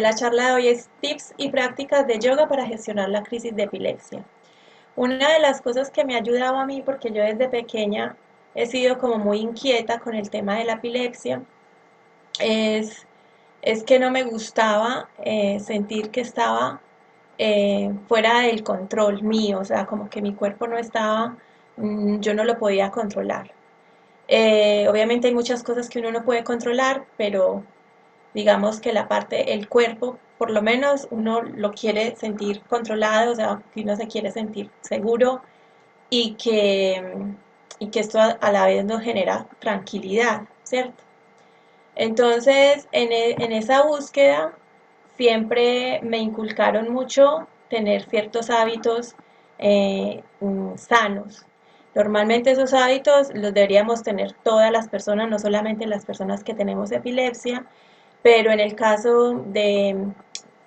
La charla de hoy es tips y prácticas de yoga para gestionar la crisis de epilepsia. Una de las cosas que me ha ayudado a mí, porque yo desde pequeña he sido como muy inquieta con el tema de la epilepsia, es, es que no me gustaba sentir que estaba fuera del control mío, o sea, como que mi cuerpo no estaba, yo no lo podía controlar. Obviamente hay muchas cosas que uno no puede controlar, pero digamos que la parte, el cuerpo, por lo menos uno lo quiere sentir controlado, o sea, que uno se quiere sentir seguro y que esto a la vez nos genera tranquilidad, ¿cierto? Entonces, en esa búsqueda siempre me inculcaron mucho tener ciertos hábitos sanos. Normalmente esos hábitos los deberíamos tener todas las personas, no solamente las personas que tenemos epilepsia, pero en el caso de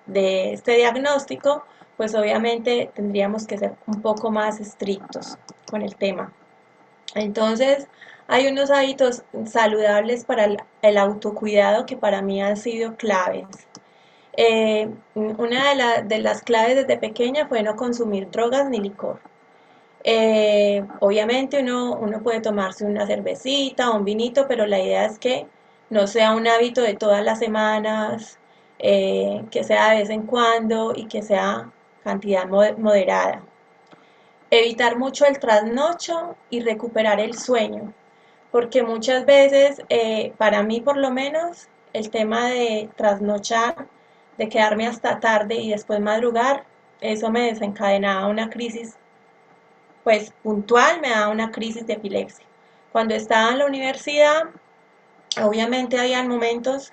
este diagnóstico, pues obviamente tendríamos que ser un poco más estrictos con el tema. Entonces, hay unos hábitos saludables para el autocuidado que para mí han sido claves. Una de las claves desde pequeña fue no consumir drogas ni licor. Obviamente uno puede tomarse una cervecita o un vinito, pero la idea es que no sea un hábito de todas las semanas, que sea de vez en cuando y que sea cantidad moderada. Evitar mucho el trasnocho y recuperar el sueño, porque muchas veces, para mí por lo menos, el tema de trasnochar, de quedarme hasta tarde y después madrugar, eso me desencadenaba una crisis pues puntual, me daba una crisis de epilepsia. Cuando estaba en la universidad, obviamente había momentos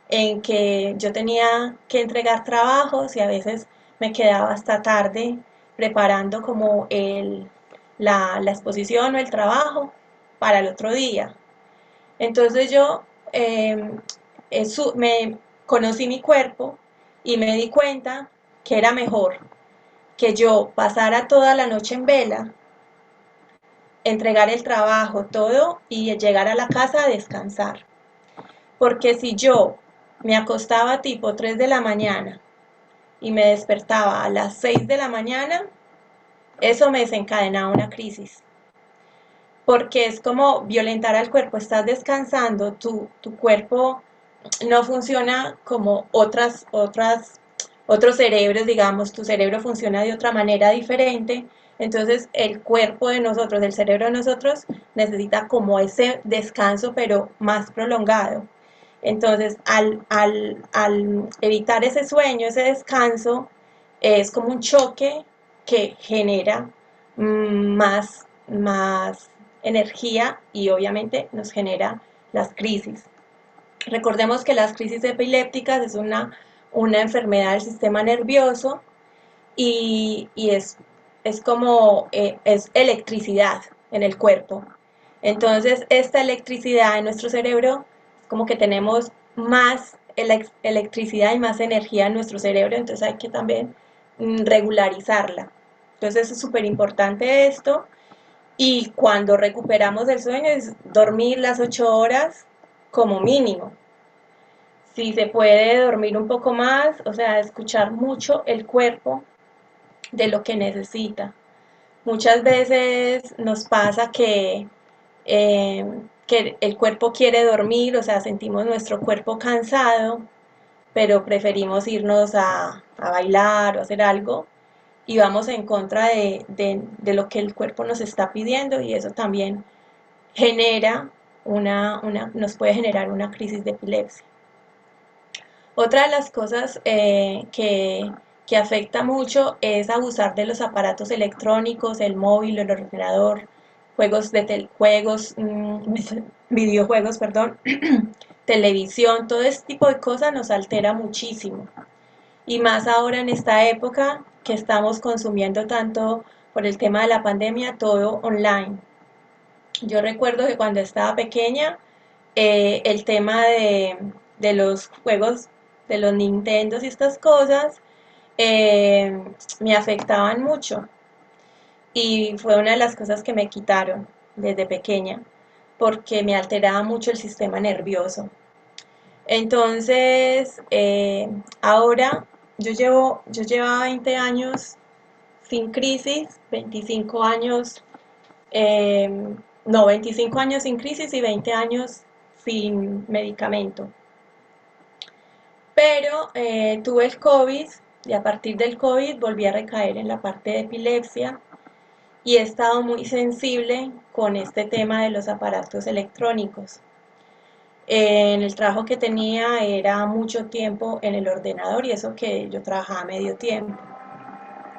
en que yo tenía que entregar trabajos y a veces me quedaba hasta tarde preparando como la exposición o el trabajo para el otro día. Entonces yo me conocí mi cuerpo y me di cuenta que era mejor que yo pasara toda la noche en vela, entregar el trabajo, todo y llegar a la casa a descansar. Porque si yo me acostaba tipo 3 de la mañana y me despertaba a las 6 de la mañana, eso me desencadenaba una crisis. Porque es como violentar al cuerpo, estás descansando, tu cuerpo no funciona como otros cerebros, digamos, tu cerebro funciona de otra manera diferente, entonces el cuerpo de nosotros, el cerebro de nosotros necesita como ese descanso, pero más prolongado. Entonces, al evitar ese sueño, ese descanso, es como un choque que genera más energía y obviamente nos genera las crisis. Recordemos que las crisis epilépticas es una enfermedad del sistema nervioso y es como es electricidad en el cuerpo. Entonces, esta electricidad en nuestro cerebro es como que tenemos más electricidad y más energía en nuestro cerebro, entonces hay que también regularizarla. Entonces, es súper importante esto. Y cuando recuperamos el sueño es dormir las 8 horas como mínimo. Si se puede dormir un poco más, o sea, escuchar mucho el cuerpo de lo que necesita. Muchas veces nos pasa que el cuerpo quiere dormir, o sea, sentimos nuestro cuerpo cansado, pero preferimos irnos a bailar o hacer algo y vamos en contra de lo que el cuerpo nos está pidiendo y eso también genera nos puede generar una crisis de epilepsia. Otra de las cosas que afecta mucho es abusar de los aparatos electrónicos, el móvil, el ordenador, juegos, videojuegos, perdón, televisión, todo este tipo de cosas nos altera muchísimo. Y más ahora en esta época que estamos consumiendo tanto por el tema de la pandemia, todo online. Yo recuerdo que cuando estaba pequeña, el tema de los juegos, de los Nintendos y estas cosas, me afectaban mucho. Y fue una de las cosas que me quitaron desde pequeña, porque me alteraba mucho el sistema nervioso. Entonces, ahora yo llevaba 20 años sin crisis, 25 años, eh, no, 25 años sin crisis y 20 años sin medicamento. Pero tuve el COVID y a partir del COVID volví a recaer en la parte de epilepsia y he estado muy sensible con este tema de los aparatos electrónicos. En el trabajo que tenía era mucho tiempo en el ordenador y eso que yo trabajaba medio tiempo.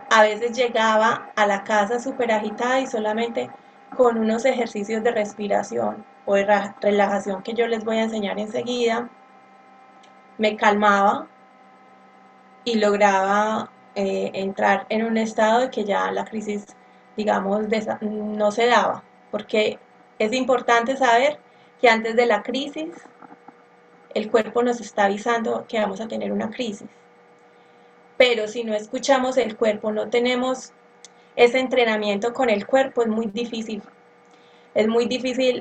A veces llegaba a la casa súper agitada y solamente con unos ejercicios de respiración o de relajación que yo les voy a enseñar enseguida, me calmaba y lograba entrar en un estado de que ya la crisis, digamos, no se daba, porque es importante saber que antes de la crisis el cuerpo nos está avisando que vamos a tener una crisis, pero si no escuchamos el cuerpo, no tenemos ese entrenamiento con el cuerpo, es muy difícil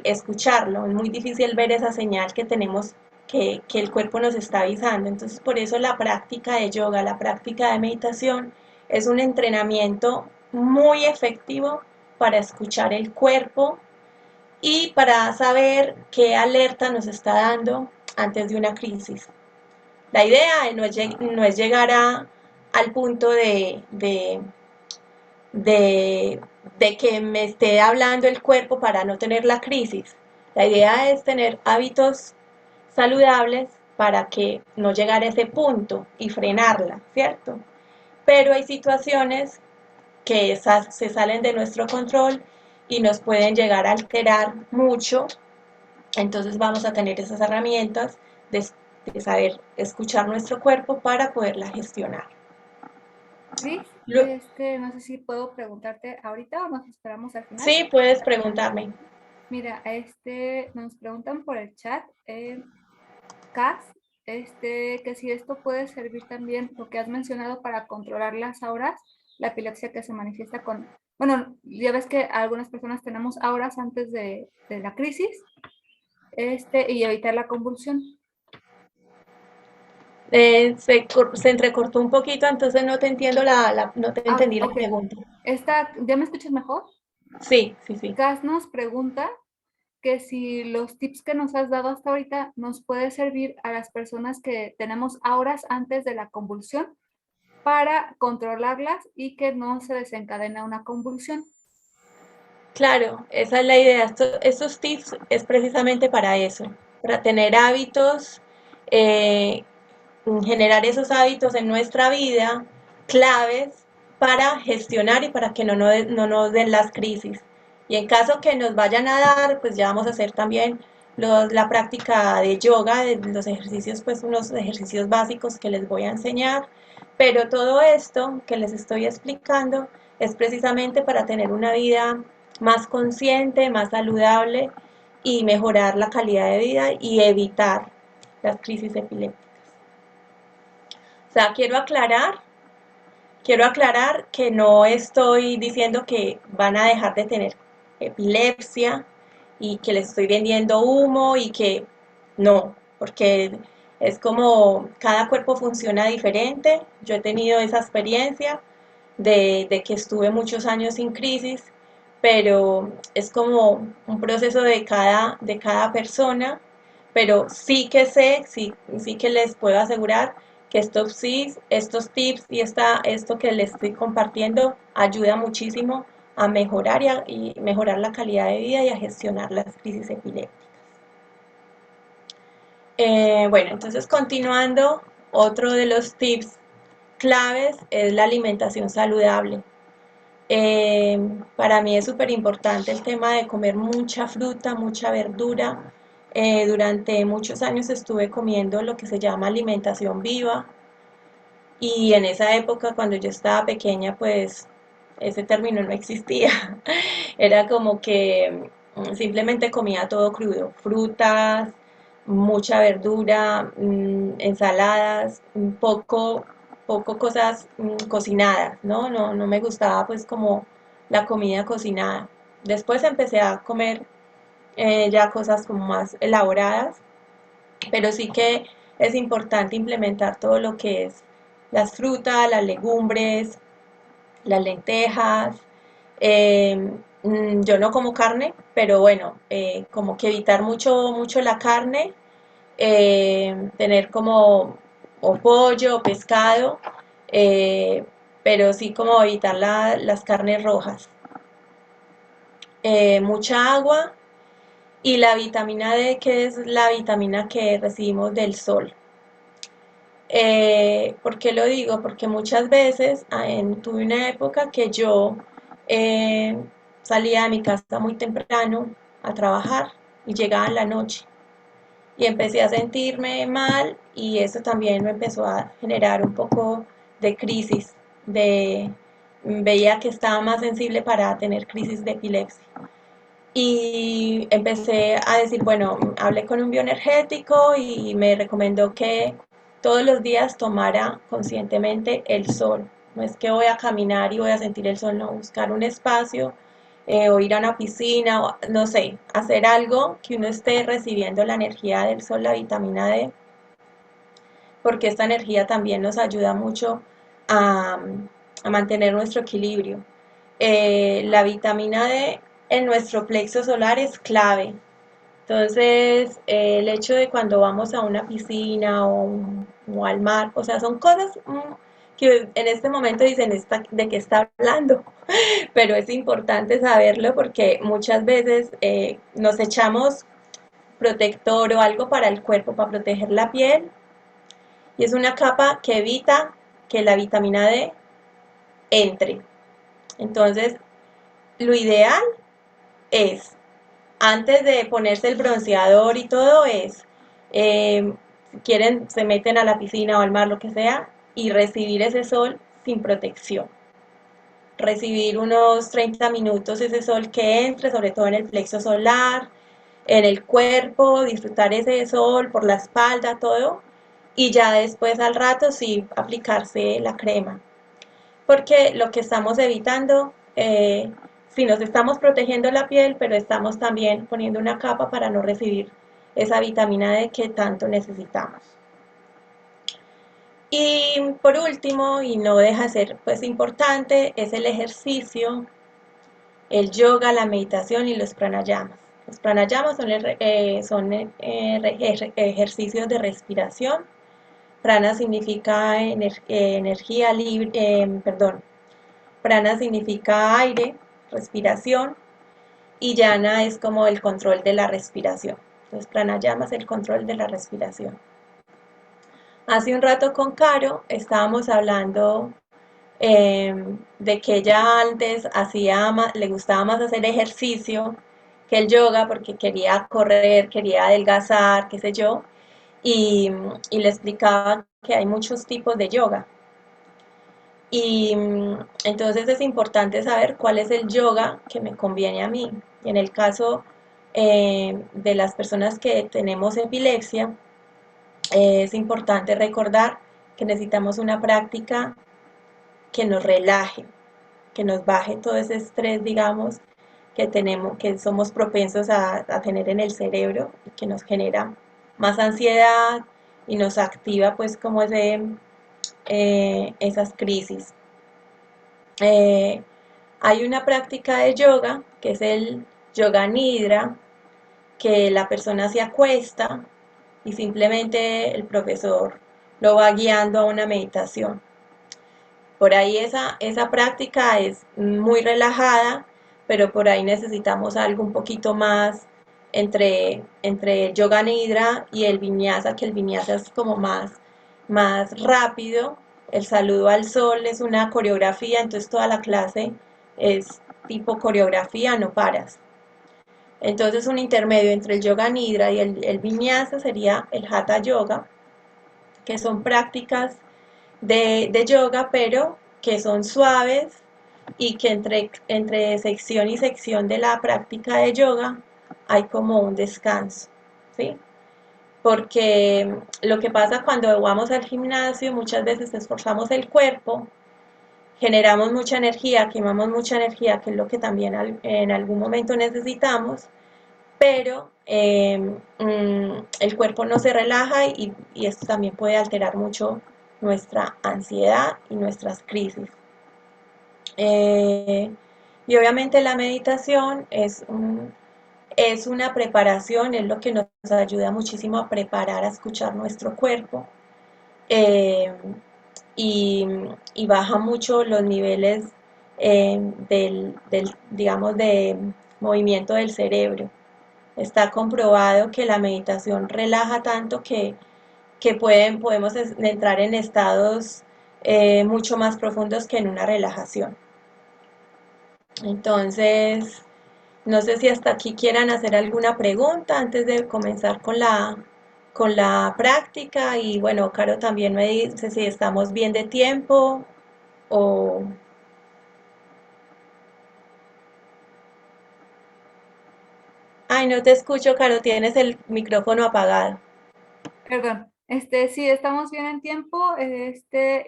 escucharlo, es muy difícil ver esa señal que tenemos que el cuerpo nos está avisando. Entonces, por eso la práctica de yoga, la práctica de meditación es un entrenamiento muy efectivo para escuchar el cuerpo y para saber qué alerta nos está dando antes de una crisis. La idea no es llegar al punto de, de que me esté hablando el cuerpo para no tener la crisis. La idea es tener hábitos saludables para que no llegar a ese punto y frenarla, ¿cierto? Pero hay situaciones que se salen de nuestro control y nos pueden llegar a alterar mucho, entonces vamos a tener esas herramientas de, de saber escuchar nuestro cuerpo para poderla gestionar. Cris, Lo, no sé si puedo preguntarte ahorita o nos esperamos al final. sí, puedes preguntarme. Mira, nos preguntan por el chat, Cas, que si esto puede servir también, lo que has mencionado, para controlar las auras, la epilepsia que se manifiesta con, bueno, ya ves que algunas personas tenemos auras antes de la crisis, y evitar la convulsión. Se entrecortó un poquito, entonces no te entiendo no te Ah, entendí la ok. pregunta. ¿Ya me escuchas mejor? Sí, sí, sí. Cas nos pregunta que si los tips que nos has dado hasta ahorita nos puede servir a las personas que tenemos auras antes de la convulsión para controlarlas y que no se desencadene una convulsión. Claro, esa es la idea. Estos tips es precisamente para eso, para tener hábitos, eh, generar esos hábitos en nuestra vida claves para gestionar y para que no nos den las crisis. Y en caso que nos vayan a dar, pues ya vamos a hacer también la práctica de yoga, de los ejercicios, pues unos ejercicios básicos que les voy a enseñar. Pero todo esto que les estoy explicando es precisamente para tener una vida más consciente, más saludable y mejorar la calidad de vida y evitar las crisis epilépticas. O sea, quiero aclarar que no estoy diciendo que van a dejar de tener epilepsia y que les estoy vendiendo humo y que no, porque es como cada cuerpo funciona diferente. Yo he tenido esa experiencia de que estuve muchos años sin crisis, pero es como un proceso de cada persona, pero sí que sé, sí que les puedo asegurar que estos tips y esto que les estoy compartiendo ayuda muchísimo a mejorar y mejorar la calidad de vida y a gestionar las crisis epilépticas. Bueno, entonces continuando, otro de los tips claves es la alimentación saludable. Para mí es súper importante el tema de comer mucha fruta, mucha verdura. Durante muchos años estuve comiendo lo que se llama alimentación viva y en esa época cuando yo estaba pequeña pues ese término no existía. Era como que simplemente comía todo crudo, frutas, mucha verdura, ensaladas, poco cosas cocinadas, ¿no? No me gustaba pues como la comida cocinada. Después empecé a comer ya cosas como más elaboradas pero sí que es importante implementar todo lo que es las frutas, las legumbres, las lentejas. Yo no como carne, pero bueno, como que evitar mucho la carne, tener como o pollo o pescado, eh, pero sí como evitar las carnes rojas. Mucha agua y la vitamina D, que es la vitamina que recibimos del sol. ¿Por qué lo digo? Porque muchas veces tuve una época que yo eh, salía de mi casa muy temprano a trabajar y llegaba en la noche y empecé a sentirme mal y eso también me empezó a generar un poco de crisis, veía que estaba más sensible para tener crisis de epilepsia. Y empecé a decir, bueno, hablé con un bioenergético y me recomendó que todos los días tomara conscientemente el sol. No es que voy a caminar y voy a sentir el sol, no, buscar un espacio o ir a una piscina, o, no sé, hacer algo que uno esté recibiendo la energía del sol, la vitamina D, porque esta energía también nos ayuda mucho a, a mantener nuestro equilibrio. La vitamina D en nuestro plexo solar es clave. Entonces, el hecho de cuando vamos a una piscina o al mar, o sea, son cosas que en este momento dicen de qué está hablando, pero es importante saberlo porque muchas veces nos echamos protector o algo para el cuerpo, para proteger la piel, y es una capa que evita que la vitamina D entre. Entonces, lo ideal es, antes de ponerse el bronceador y todo, si quieren, se meten a la piscina o al mar, lo que sea, y recibir ese sol sin protección. Recibir unos 30 minutos ese sol que entre, sobre todo en el plexo solar, en el cuerpo, disfrutar ese sol por la espalda, todo, y ya después al rato sí aplicarse la crema. Porque lo que estamos evitando, si nos estamos protegiendo la piel, pero estamos también poniendo una capa para no recibir esa vitamina D que tanto necesitamos. Y por último, y no deja de ser pues importante, es el ejercicio, el yoga, la meditación y los pranayamas. Los pranayamas son ejercicios de respiración. Prana significa energía libre, perdón, prana significa aire, respiración, y yana es como el control de la respiración. Entonces, pranayama es el control de la respiración. Hace un rato con Caro estábamos hablando de que ella antes le gustaba más hacer ejercicio que el yoga porque quería correr, quería adelgazar, qué sé yo, y, y le explicaba que hay muchos tipos de yoga. Y entonces es importante saber cuál es el yoga que me conviene a mí. Y en el caso de las personas que tenemos epilepsia, es importante recordar que necesitamos una práctica que nos relaje, que nos baje todo ese estrés, digamos, que tenemos, que somos propensos a tener en el cerebro y que nos genera más ansiedad y nos activa pues como esas crisis. Eh, Hay una práctica de yoga que es el yoga nidra, que la persona se acuesta y simplemente el profesor lo va guiando a una meditación. Por ahí esa práctica es muy relajada, pero por ahí necesitamos algo un poquito más entre el yoga nidra y el vinyasa, que el vinyasa es como más rápido. El saludo al sol es una coreografía, entonces toda la clase es tipo coreografía, no paras. Entonces un intermedio entre el yoga nidra y el vinyasa sería el hatha yoga, que son prácticas de yoga, pero que son suaves y que entre sección y sección de la práctica de yoga hay como un descanso, ¿sí? Porque lo que pasa cuando vamos al gimnasio, muchas veces esforzamos el cuerpo, generamos mucha energía, quemamos mucha energía, que es lo que también en algún momento necesitamos, pero el cuerpo no se relaja y esto también puede alterar mucho nuestra ansiedad y nuestras crisis. Eh, y obviamente la meditación es una preparación, es lo que nos ayuda muchísimo a preparar, a escuchar nuestro cuerpo eh, y, y, baja mucho los niveles digamos, de movimiento del cerebro. Está comprobado que la meditación relaja tanto que podemos entrar en estados mucho más profundos que en una relajación. Entonces, no sé si hasta aquí quieran hacer alguna pregunta antes de comenzar con la práctica. Y bueno, Caro también me dice si estamos bien de tiempo o... Ay, no te escucho, Caro, tienes el micrófono apagado. Perdón, sí, estamos bien en tiempo,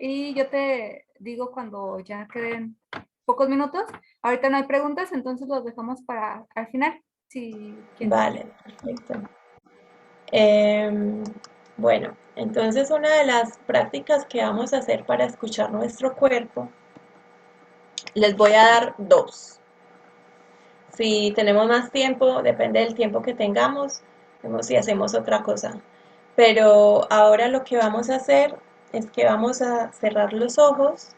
y yo te digo cuando ya queden pocos minutos. Ahorita no hay preguntas, entonces los dejamos para al final, si quieren. Vale, perfecto. Eh, bueno, entonces una de las prácticas que vamos a hacer para escuchar nuestro cuerpo, les voy a dar dos. Si tenemos más tiempo, depende del tiempo que tengamos, vemos si hacemos otra cosa. Pero ahora lo que vamos a hacer es que vamos a cerrar los ojos,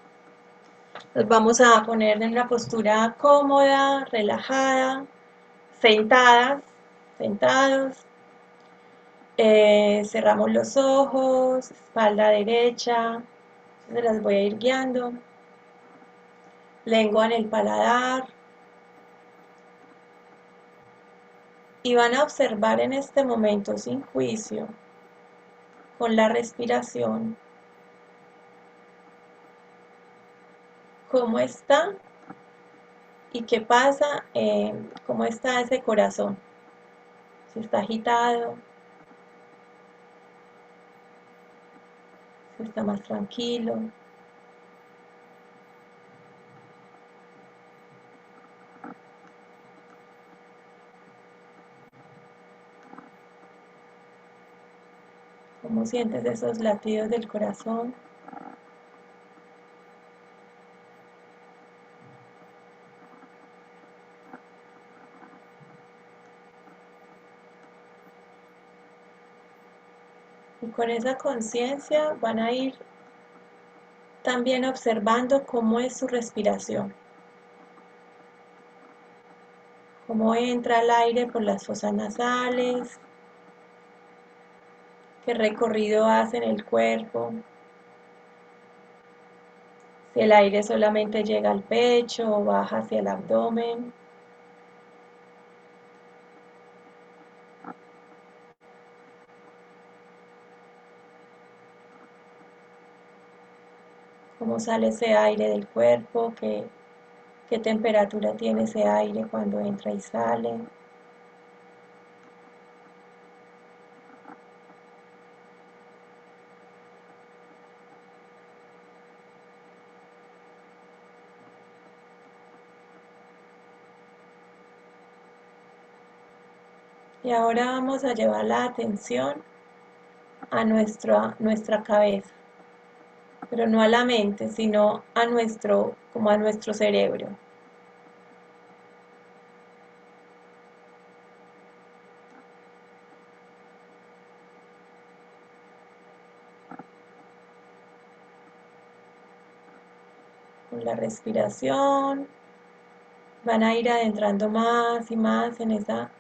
nos vamos a poner en una postura cómoda, relajada, sentadas, sentados. Cerramos los ojos, espalda derecha, se las voy a ir guiando. Lengua en el paladar. Y van a observar en este momento sin juicio, con la respiración, cómo está y qué pasa, cómo está ese corazón. Si está agitado, si está más tranquilo. Cómo sientes esos latidos del corazón. Y con esa conciencia van a ir también observando cómo es su respiración. Cómo entra el aire por las fosas nasales, qué recorrido hace en el cuerpo, si el aire solamente llega al pecho o baja hacia el abdomen. Cómo sale ese aire del cuerpo, qué temperatura tiene ese aire cuando entra y sale. Y ahora vamos a llevar la atención a nuestra cabeza, pero no a la mente, sino a como a nuestro cerebro. Con la respiración van a ir adentrando más y más en esa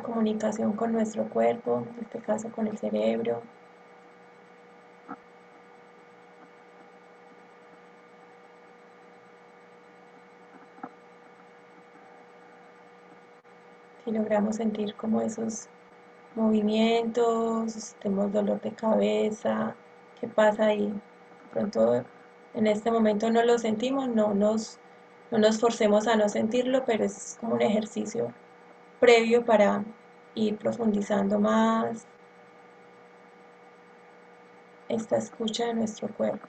comunicación con nuestro cuerpo, en este caso con el cerebro. Si logramos sentir como esos movimientos, tenemos dolor de cabeza, ¿qué pasa ahí? De pronto en este momento no lo sentimos, no nos forcemos a no sentirlo, pero es como un ejercicio previo para ir profundizando más esta escucha de nuestro cuerpo.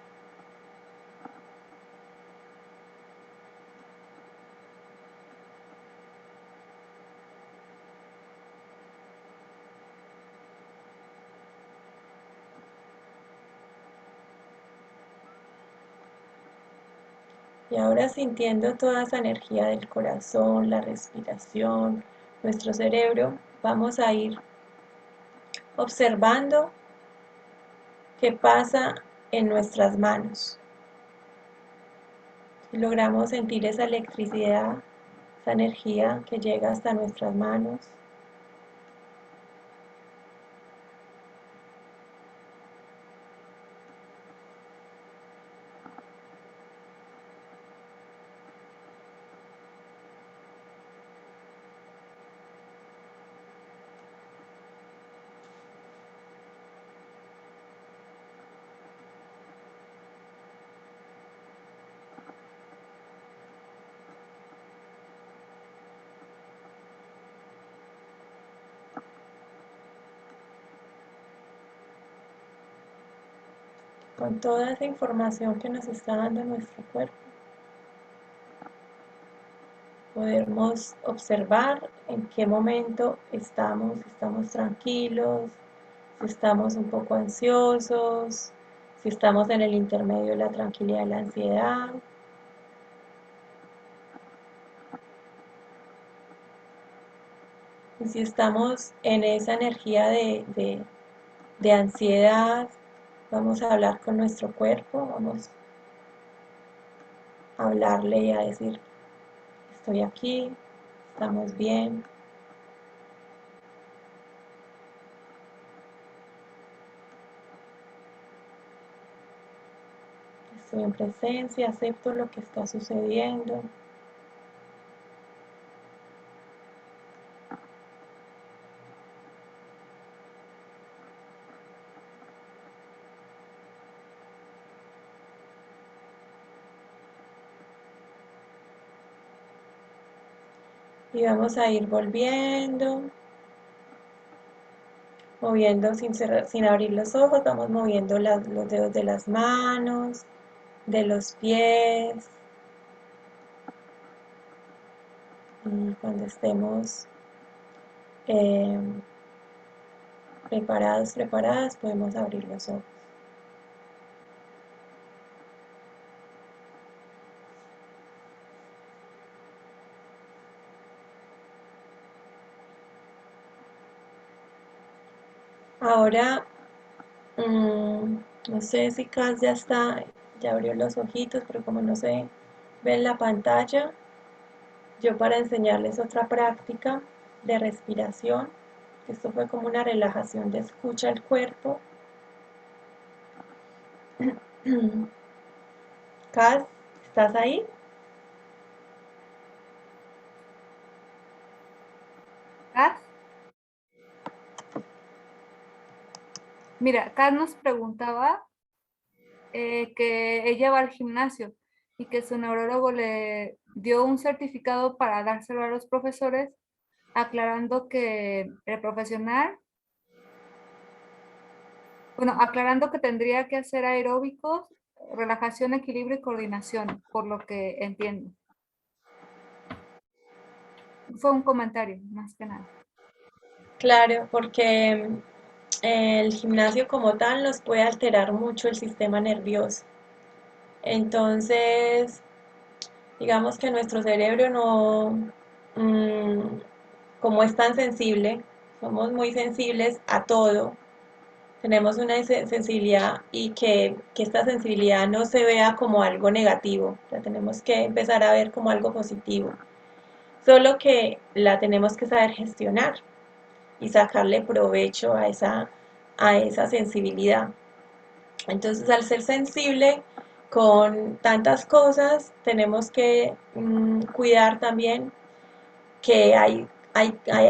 Y ahora sintiendo toda esa energía del corazón, la respiración, nuestro cerebro, vamos a ir observando qué pasa en nuestras manos. Si logramos sentir esa electricidad, esa energía que llega hasta nuestras manos. Con toda esa información que nos está dando nuestro cuerpo, podemos observar en qué momento estamos tranquilos, si estamos un poco ansiosos, si estamos en el intermedio de la tranquilidad y la ansiedad. Y si estamos en esa energía de ansiedad, vamos a hablar con nuestro cuerpo, vamos a hablarle y a decir, estoy aquí, estamos bien, estoy en presencia, acepto lo que está sucediendo. Y vamos a ir volviendo, moviendo sin abrir los ojos, vamos moviendo los dedos de las manos, de los pies. Y cuando estemos eh, preparados, preparadas, podemos abrir los ojos. Ahora, no sé si Cas ya está, ya abrió los ojitos, pero como no se ve en la pantalla, yo para enseñarles otra práctica de respiración, esto fue como una relajación de escucha al cuerpo. Cas, ¿estás ahí? Kat, mira, Kat nos preguntaba que ella va al gimnasio y que su neurólogo le dio un certificado para dárselo a los profesores, aclarando que el profesional, bueno, aclarando que tendría que hacer aeróbicos, relajación, equilibrio y coordinación, por lo que entiendo. Fue un comentario, más que nada. Claro, porque el gimnasio como tal nos puede alterar mucho el sistema nervioso. Entonces, digamos que nuestro cerebro no, mm, como es tan sensible, somos muy sensibles a todo, tenemos una sensibilidad y que esta sensibilidad no se vea como algo negativo, la tenemos que empezar a ver como algo positivo, solo que la tenemos que saber gestionar y sacarle provecho a esa sensibilidad. Entonces, al ser sensible con tantas cosas, tenemos que cuidar también que hay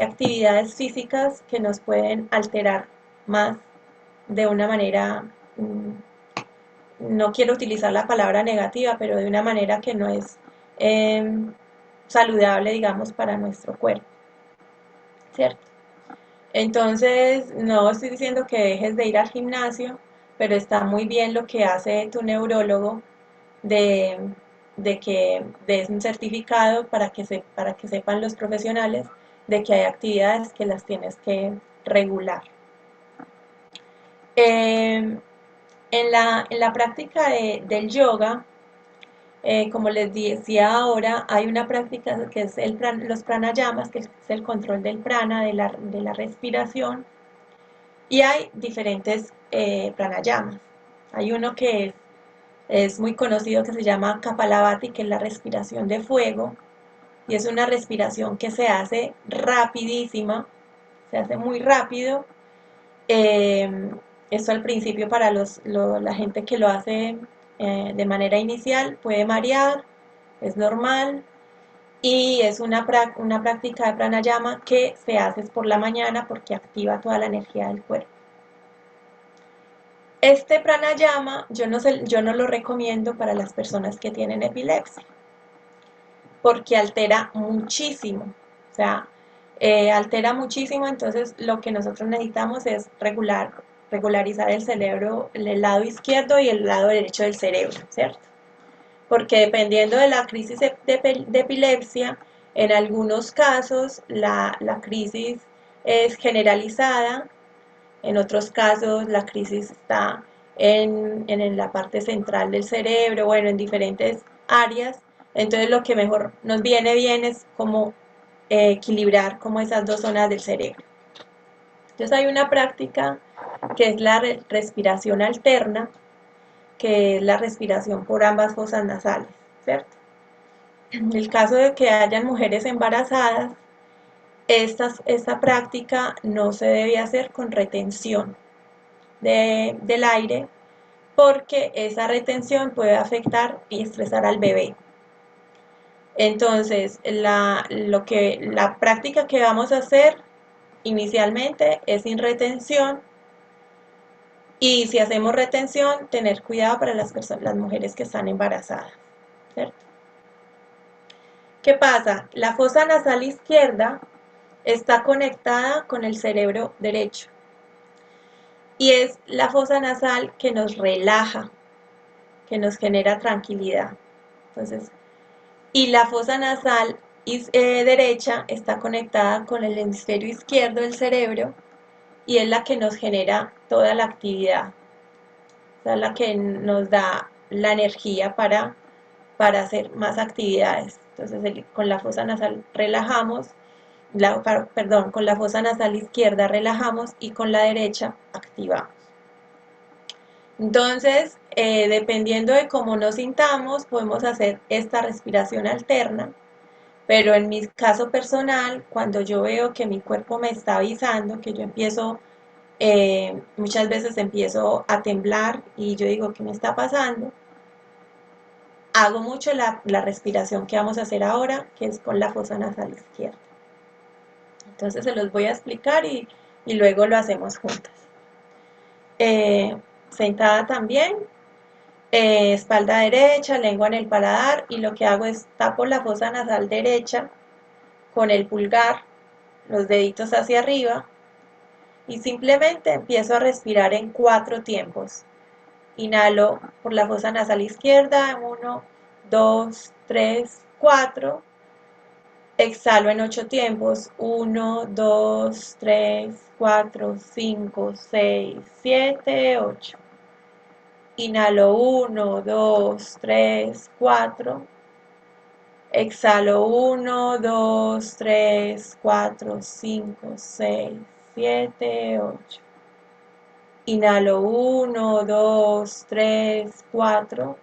actividades físicas que nos pueden alterar más de una manera, no quiero utilizar la palabra negativa, pero de una manera que no es eh, saludable, digamos, para nuestro cuerpo, ¿cierto? Entonces, no estoy diciendo que dejes de ir al gimnasio, pero está muy bien lo que hace tu neurólogo de, de que des un certificado para que sepan los profesionales de que hay actividades que las tienes que regular. En la práctica del yoga, Como les decía ahora, hay una práctica que es los pranayamas, que es el control del prana, de la respiración, y hay diferentes pranayamas. Hay uno que es muy conocido que se llama Kapalabhati, que es la respiración de fuego, y es una respiración que se hace rapidísima, se hace muy rápido. Eh, Esto al principio para la gente que lo hace de manera inicial puede marear, es normal, y es una práctica de pranayama que se hace por la mañana porque activa toda la energía del cuerpo. Este pranayama yo no lo recomiendo para las personas que tienen epilepsia porque altera muchísimo, o sea, altera muchísimo, entonces lo que nosotros necesitamos es regularizar el cerebro, el lado izquierdo y el lado derecho del cerebro, ¿cierto? Porque dependiendo de la crisis de epilepsia, en algunos casos la crisis es generalizada, en otros casos la crisis está en la parte central del cerebro, bueno, en diferentes áreas. Entonces lo que mejor nos viene bien es como equilibrar como esas dos zonas del cerebro. Entonces hay una práctica que es la respiración alterna, que es la respiración por ambas fosas nasales, ¿cierto? En el caso de que hayan mujeres embarazadas, esta práctica no se debe hacer con retención del aire porque esa retención puede afectar y estresar al bebé. Entonces, la práctica que vamos a hacer inicialmente es sin retención, y si hacemos retención, tener cuidado para las mujeres que están embarazadas, ¿cierto? ¿Qué pasa? La fosa nasal izquierda está conectada con el cerebro derecho y es la fosa nasal que nos relaja, que nos genera tranquilidad. Entonces, y la fosa nasal derecha está conectada con el hemisferio izquierdo del cerebro y es la que nos genera toda la actividad, o sea, la que nos da la energía para hacer más actividades. Entonces, con la fosa nasal relajamos, perdón, con la fosa nasal izquierda relajamos y con la derecha activamos. Entonces, dependiendo de cómo nos sintamos, podemos hacer esta respiración alterna, pero en mi caso personal, cuando yo veo que mi cuerpo me está avisando, que yo empiezo, muchas veces empiezo a temblar y yo digo, ¿qué me está pasando? Hago mucho la respiración que vamos a hacer ahora, que es con la fosa nasal izquierda. Entonces se los voy a explicar y luego lo hacemos juntas. Eh, Sentada también, espalda derecha, lengua en el paladar, y lo que hago es tapo la fosa nasal derecha con el pulgar, los deditos hacia arriba, y simplemente empiezo a respirar en 4 tiempos. Inhalo por la fosa nasal izquierda, 1, 2, 3, 4. Exhalo en 8 tiempos, 1, 2, 3, 4, 5, 6, 7, 8. Inhalo 1, 2, 3, 4. Exhalo 1, 2, 3, 4, 5, 6, 7, 8. Inhalo 1, 2, 3, 4.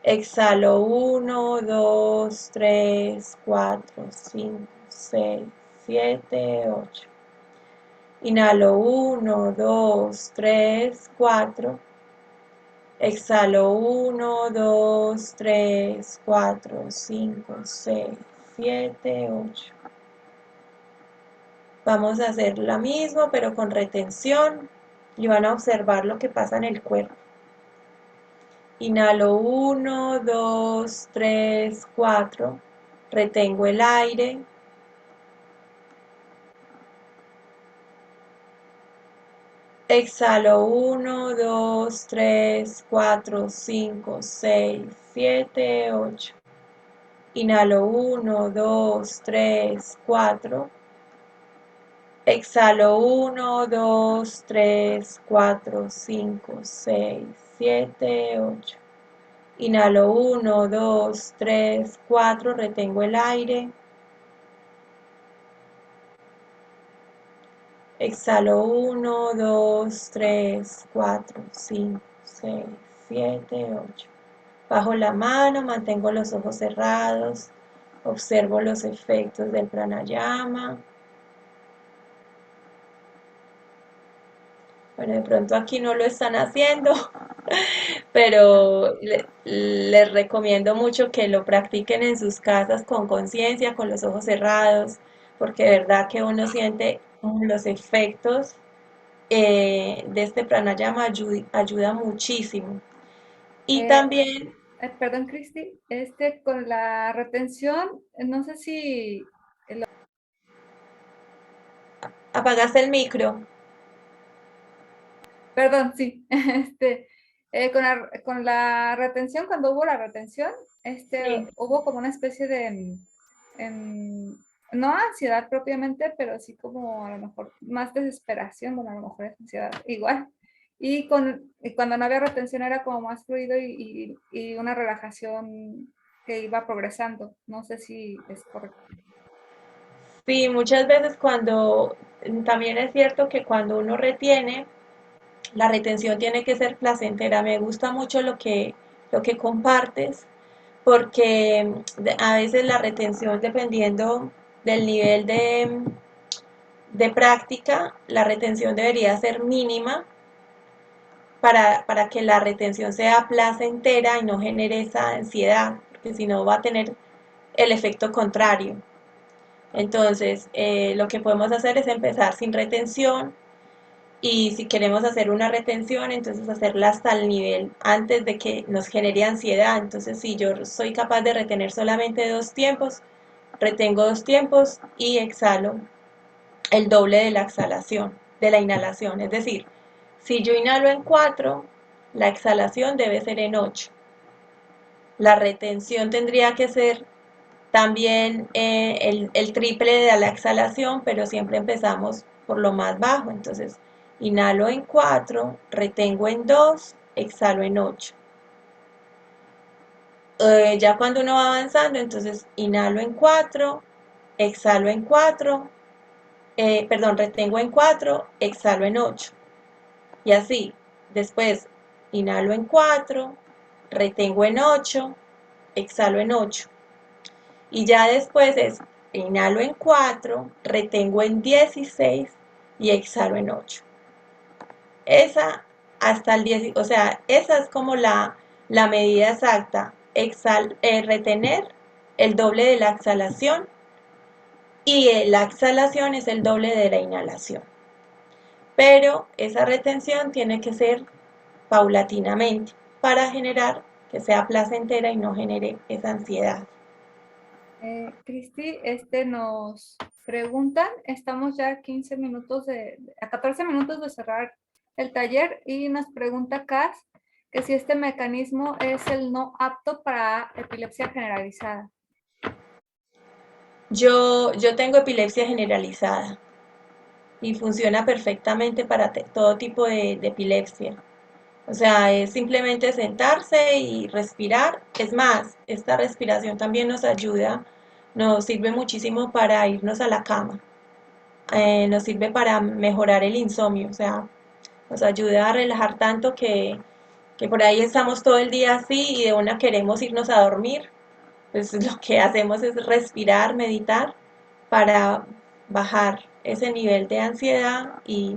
Exhalo 1, 2, 3, 4, 5, 6, 7, 8. Inhalo 1, 2, 3, 4. Exhalo 1, 2, 3, 4, 5, 6, 7, 8. Vamos a hacer lo mismo, pero con retención, y van a observar lo que pasa en el cuerpo. Inhalo 1, 2, 3, 4. Retengo el aire. Exhalo 1, 2, 3, 4, 5, 6, 7, 8. Inhalo 1, 2, 3, 4. Exhalo 1, 2, 3, 4, 5, 6, 7, 8. Inhalo 1, 2, 3, 4, retengo el aire. Exhalo 1, 2, 3, 4, 5, 6, 7, 8. Bajo la mano, mantengo los ojos cerrados, observo los efectos del pranayama. Bueno, de pronto aquí no lo están haciendo, pero les recomiendo mucho que lo practiquen en sus casas con conciencia, con los ojos cerrados, porque de verdad que uno siente los efectos de este pranayama ayuda muchísimo. Y Eh, también perdón, Cristi, con la retención, no sé si, apagaste el micro. perdón, sí, con la retención, cuando hubo la retención, Sí. hubo como una especie de, no ansiedad propiamente, pero sí como a lo mejor más desesperación, bueno, a lo mejor es ansiedad igual. Y cuando no había retención era como más fluido y una relajación que iba progresando. No sé si es correcto. Sí, muchas veces también es cierto que cuando uno retiene, la retención tiene que ser placentera. Me gusta mucho lo que compartes, porque a veces la retención, dependiendo del nivel de práctica, la retención debería ser mínima para que la retención sea placentera y no genere esa ansiedad, porque si no va a tener el efecto contrario. Entonces, lo que podemos hacer es empezar sin retención y si queremos hacer una retención, entonces hacerla hasta el nivel antes de que nos genere ansiedad. Entonces, si yo soy capaz de retener solamente 2 tiempos, retengo 2 tiempos y exhalo el doble de la exhalación, de la inhalación. Es decir, si yo inhalo en 4, la exhalación debe ser en 8. La retención tendría que ser también el triple de la exhalación, pero siempre empezamos por lo más bajo. Entonces, inhalo en 4, retengo en 2, exhalo en 8. Ya cuando uno va avanzando, entonces inhalo en 4, exhalo en 4, perdón, retengo en 4, exhalo en 8. Y así, después inhalo en 4, retengo en 8, exhalo en 8. Y ya después es inhalo en 4, retengo en 16 y exhalo en 8. Esa hasta el 10, o sea, esa es como la medida exacta. Retener el doble de la exhalación y la exhalación es el doble de la inhalación. Pero esa retención tiene que ser paulatinamente para generar que sea placentera y no genere esa ansiedad. Cristi, nos preguntan, estamos ya a 15 minutos a 14 minutos de cerrar el taller y nos pregunta Cas que si este mecanismo es el no apto para epilepsia generalizada. Yo tengo epilepsia generalizada y funciona perfectamente para todo tipo de epilepsia. O sea, es simplemente sentarse y respirar. Es más, esta respiración también nos ayuda, nos sirve muchísimo para irnos a la cama. Nos sirve para mejorar el insomnio, o sea, nos ayuda a relajar tanto que por ahí estamos todo el día así y de una queremos irnos a dormir. Pues lo que hacemos es respirar, meditar para bajar ese nivel de ansiedad y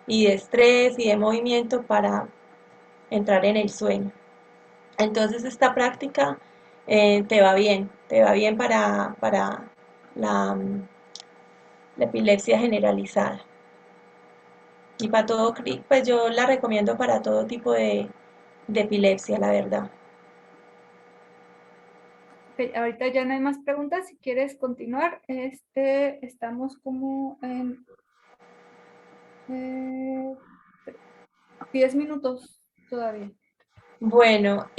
de estrés y de movimiento para entrar en el sueño. Entonces esta práctica te va bien para la, la epilepsia generalizada. Y para todo, pues yo la recomiendo para todo tipo de epilepsia, la verdad. Ok, ahorita ya no hay más preguntas. Si quieres continuar, estamos como en 10 minutos todavía. Bueno,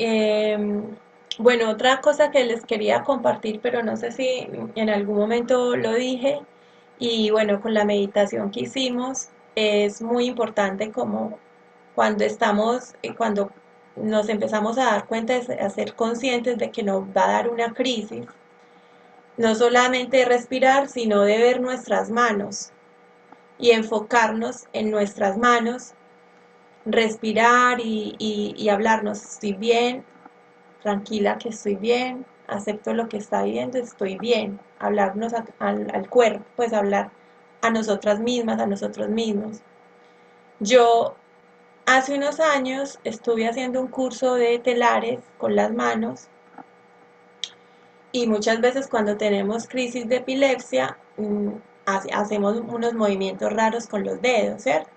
bueno, otra cosa que les quería compartir, pero no sé si en algún momento lo dije, y bueno, con la meditación que hicimos, es muy importante como cuando nos empezamos a dar cuenta, a ser conscientes de que nos va a dar una crisis, no solamente de respirar, sino de ver nuestras manos y enfocarnos en nuestras manos, respirar y hablarnos, estoy bien, tranquila que estoy bien, acepto lo que está viendo, estoy bien, hablarnos al cuerpo, pues hablar a nosotras mismas, a nosotros mismos. Yo hace unos años estuve haciendo un curso de telares con las manos y muchas veces cuando tenemos crisis de epilepsia hacemos unos movimientos raros con los dedos, ¿cierto?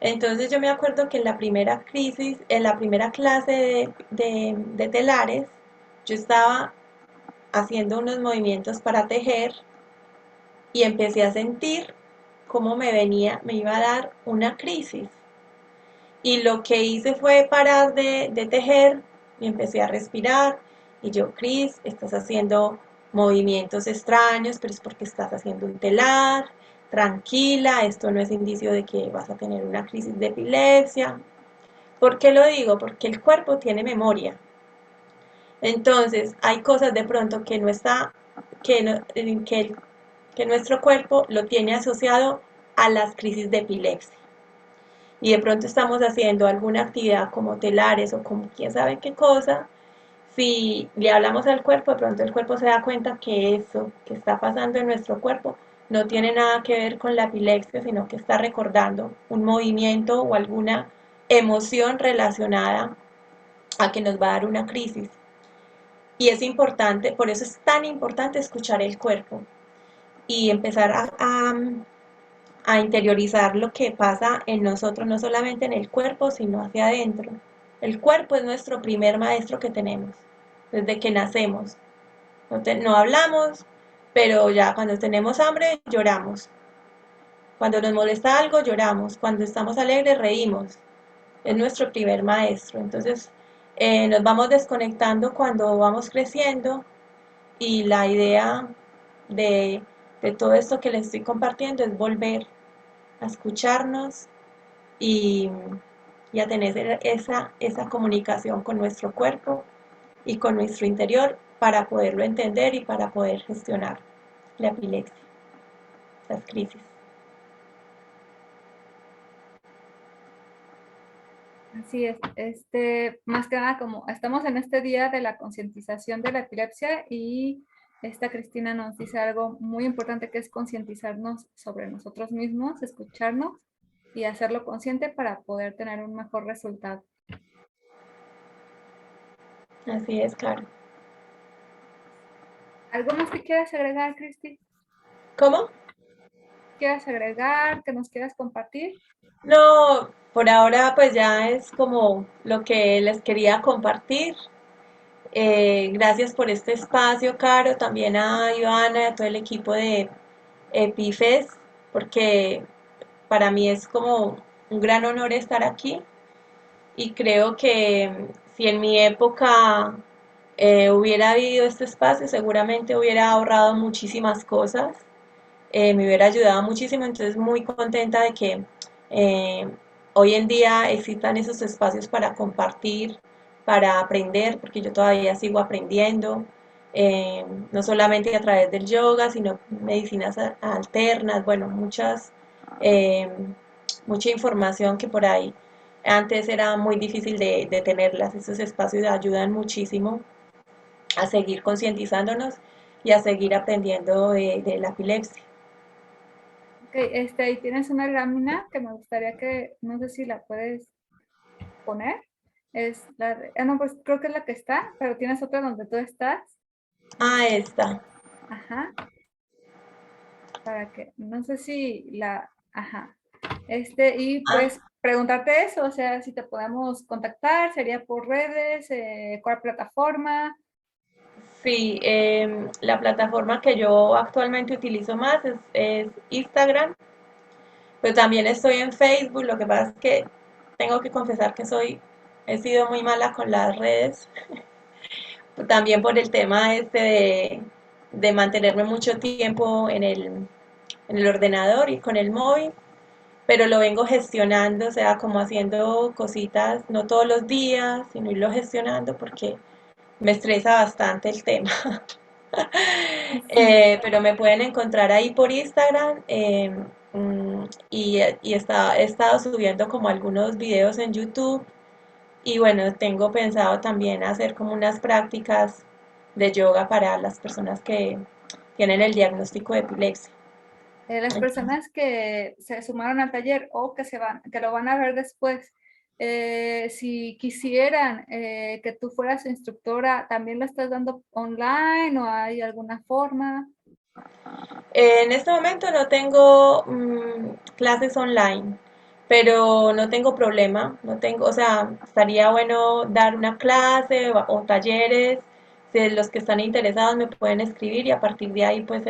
Entonces yo me acuerdo que en la primera crisis, en la primera clase de telares, yo estaba haciendo unos movimientos para tejer y empecé a sentir cómo me iba a dar una crisis. Y lo que hice fue parar de tejer y empecé a respirar. Y yo, Cris, estás haciendo movimientos extraños, pero es porque estás haciendo un telar. Tranquila, esto no es indicio de que vas a tener una crisis de epilepsia. ¿Por qué lo digo? Porque el cuerpo tiene memoria. Entonces, hay cosas de pronto que no está, que, no, que nuestro cuerpo lo tiene asociado a las crisis de epilepsia y de pronto estamos haciendo alguna actividad como telares o como quién sabe qué cosa, si le hablamos al cuerpo, de pronto el cuerpo se da cuenta que eso que está pasando en nuestro cuerpo no tiene nada que ver con la epilepsia, sino que está recordando un movimiento o alguna emoción relacionada a que nos va a dar una crisis. Y es importante, por eso es tan importante escuchar el cuerpo y empezar a interiorizar lo que pasa en nosotros, no solamente en el cuerpo, sino hacia adentro. El cuerpo es nuestro primer maestro que tenemos, desde que nacemos. No hablamos, pero ya cuando tenemos hambre lloramos. Cuando nos molesta algo lloramos. Cuando estamos alegres reímos. Es nuestro primer maestro. Entonces nos vamos desconectando cuando vamos creciendo y la idea de, de todo esto que les estoy compartiendo es volver a escucharnos y, y a tener esa comunicación con nuestro cuerpo y con nuestro interior para poderlo entender y para poder gestionar la epilepsia, las crisis. Así es, más que nada como estamos en este día de la concientización de la epilepsia y esta Cristina nos dice algo muy importante que es concientizarnos sobre nosotros mismos, escucharnos y hacerlo consciente para poder tener un mejor resultado. Así es, Caro. ¿Algo más que quieras agregar, Cristi? ¿Cómo? ¿Quieras agregar? ¿Que nos quieras compartir? No, por ahora pues ya es como lo que les quería compartir. Gracias por este espacio, Caro, también a Ivana y a todo el equipo de Epifes, porque para mí es como un gran honor estar aquí y creo que si en mi época hubiera habido este espacio, seguramente hubiera ahorrado muchísimas cosas, me hubiera ayudado muchísimo, entonces muy contenta de que eh, hoy en día existan esos espacios para compartir, para aprender, porque yo todavía sigo aprendiendo, no solamente a través del yoga, sino medicinas alternas, bueno, eh, mucha información que por ahí antes era muy difícil de tenerlas. Esos espacios ayudan muchísimo a seguir concientizándonos y a seguir aprendiendo de la epilepsia. Ok, y tienes una lámina que me gustaría que, no sé si la puedes poner. Es la de, no, pues creo que es la que está, pero tienes otra donde tú estás. Ah, esta. Ajá, para que, no sé si la, ajá. Y Ah, pues preguntarte eso, o sea, si te podemos contactar, sería por redes, cuál plataforma. sí, la plataforma que yo actualmente utilizo más es Instagram, pero también estoy en Facebook. Lo que pasa es que tengo que confesar que he sido muy mala con las redes, también por el tema de mantenerme mucho tiempo en el ordenador y con el móvil. pero lo vengo gestionando, o sea, como haciendo cositas, no todos los días, sino irlo gestionando porque me estresa bastante el tema. Sí. Pero me pueden encontrar ahí por Instagram he estado subiendo como algunos videos en YouTube y bueno, tengo pensado también hacer como unas prácticas de yoga para las personas que tienen el diagnóstico de epilepsia. Las personas que se sumaron al taller o que lo van a ver después, si quisieran que tú fueras su instructora, ¿también lo estás dando online o hay alguna forma? En este momento no tengo clases online, pero no tengo problema, no tengo, o sea, estaría bueno dar una clase o talleres, si los que están interesados me pueden escribir y a partir de ahí pues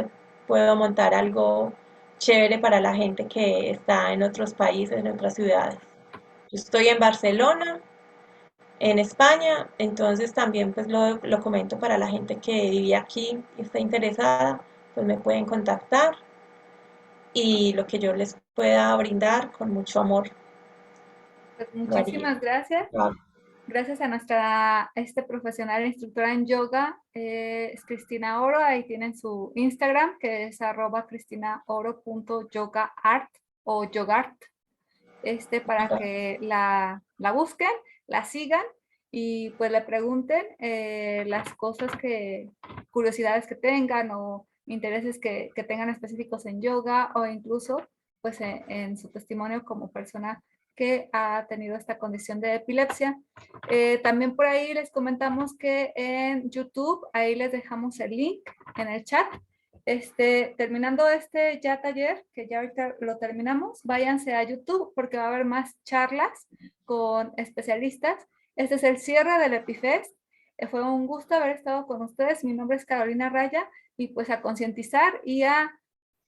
puedo montar algo chévere para la gente que está en otros países, en otras ciudades. Yo estoy en Barcelona, en España, entonces también pues lo comento para la gente que vive aquí y está interesada, pues me pueden contactar y lo que yo les pueda brindar con mucho amor Pues lo haría. muchísimas gracias. Lo hago. Gracias a nuestra profesional e instructora en yoga, es Cristina Oro. Ahí tienen su Instagram, que es @cristinaoro.yogaart o yogart, para que la busquen, la sigan y pues le pregunten las cosas curiosidades que tengan o intereses que tengan específicos en yoga o incluso pues en su testimonio como persona que ha tenido esta condición de epilepsia. También por ahí les comentamos que en YouTube, ahí les dejamos el link en el chat. Terminando ya taller, que ya ahorita lo terminamos, váyanse a YouTube porque va a haber más charlas con especialistas. Este es el cierre del EpiFest. Fue un gusto haber estado con ustedes. Mi nombre es Carolina Raya y pues a concientizar y a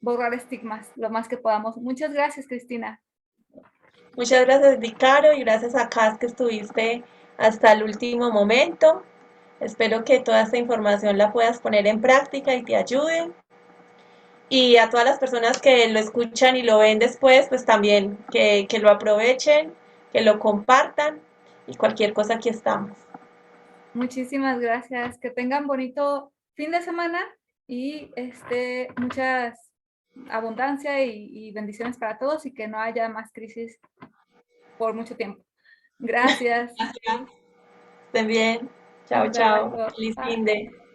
borrar estigmas lo más que podamos. Muchas gracias, Cristina. Muchas gracias, Vicaro, y gracias a Cas que estuviste hasta el último momento. Espero que toda esta información la puedas poner en práctica y te ayude. Y a todas las personas que lo escuchan y lo ven después, pues también que lo aprovechen, que lo compartan y cualquier cosa aquí estamos. Muchísimas gracias. Que tengan bonito fin de semana y muchas abundancia y bendiciones para todos y que no haya más crisis por mucho tiempo. Gracias. Gracias. Estén bien. Chao, Hasta chao. luego. Feliz fin Bye. de.